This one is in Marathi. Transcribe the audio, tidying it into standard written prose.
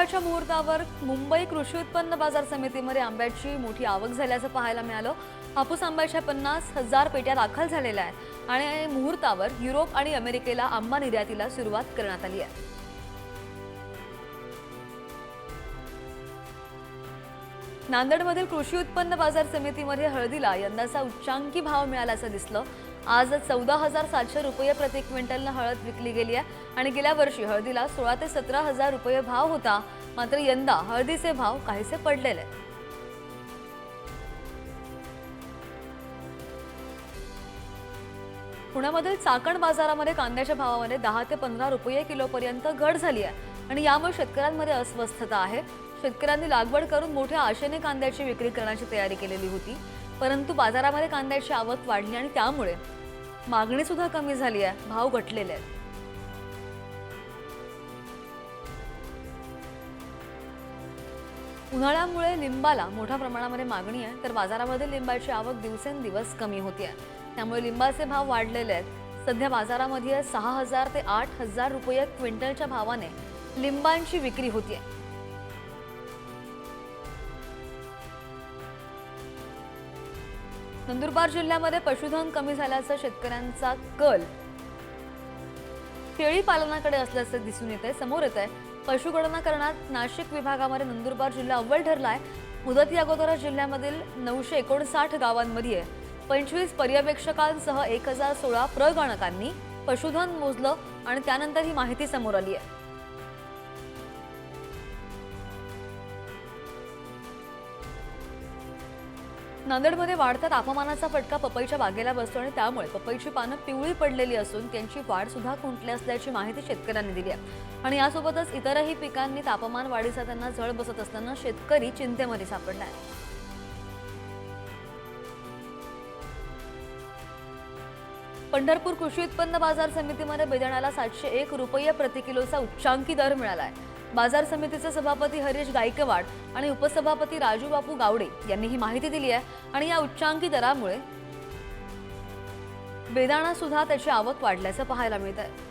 सकाळच्या मुहूर्तावर मुंबई कृषी उत्पन्न बाजार समितीमध्ये आंब्याची मोठी आवक झाल्याचं पाहायला मिळालं। हापूस आंब्याच्या 50,000 पेट्या दाखल झालेल्या आहेत आणि मुहूर्तावर युरोप आणि अमेरिकेला आंबा निर्यातीला सुरुवात करण्यात आली आहे। नांदेडमधील कृषी उत्पन्न बाजार समितीमध्ये हळदीला यंदाचा उच्चांकी भाव मिळाल्याचं दिसलं। आज 14,700 रुपये प्रति क्विंटलनं हळद विकली गेली आहे आणि गेल्या वर्षी हळदीला 16 ते 17,000 रुपये भाव होता। मात्र यंदा हळदीचे भाव काहीसे पडलेले आहेत। पुण्यामधील चाकण बाजारामध्ये कांद्याच्या भावामध्ये 10 ते 15 रुपये किलोपर्यंत घट झाली आहे आणि यामुळे शेतकऱ्यांमध्ये अस्वस्थता आहे। शेतकऱ्यांनी लागवड करून मोठ्या आशेने कांद्याची विक्री करण्याची तयारी केलेली होती, परंतु बाजारामध्ये कांद्याची आवक वाढली आणि त्यामुळे मागणी सुद्धा कमी झाली आहे, भाव घटलेले आहेत। उन्हाळ्यामुळे लिंबाला मोठ्या प्रमाणामध्ये मागणी आहे, तर बाजारामध्ये लिंबाची आवक दिवसेंदिवस कमी होते, त्यामुळे लिंबाचे भाव वाढलेले आहेत। सध्या बाजारामध्ये 6,000 ते 8,000 रुपये क्विंटलच्या भावाने लिंबांची विक्री होते। नंदुरबार जिल्ह्यामध्ये पशुधन कमी झाल्याचा शेतकऱ्यांचा कल शेळी पालनाकडे असल्याचे दिसून येते, समोर येत आहे। पशुगणना करण्यात नाशिक विभागामध्ये नंदुरबार जिल्हा अव्वल ठरला आहे। मुदती अगोदर जिल्ह्यामधील 959 गावांमध्ये 25 पर्यवेक्षकांसह 1016 प्रगणकांनी पशुधन मोजलं आणि त्यानंतर ही माहिती समोर आली आहे। नांदेडमध्ये वाढत्या तापमानाचा फटका पपईच्या बागेला बसतो आणि त्यामुळे पपईची पानं पिवळी पडलेली असून त्यांची वाढ सुद्धा खुंटली असल्याची माहिती शेतकऱ्यांनी दिली आहे आणि यासोबतच इतरही पिकांनी तापमान वाढीचा त्यांना झळ बसत असताना शेतकरी चिंतेमध्ये सापडला आहे। पंढरपूर कृषी उत्पन्न बाजार समितीमध्ये बेदाण्याला 701 रुपये प्रति किलोचा उच्चांकी दर मिळाला आहे। बाजार समितीचे सभापती हरीश गायकवाड आणि उपसभापती राजू बापू गावडे यांनी ही माहिती दिली आहे आणि या उच्चांकी दरामुळे बेदाणा सुद्धा त्याची आवक वाढल्याचं पाहायला मिळत आहे।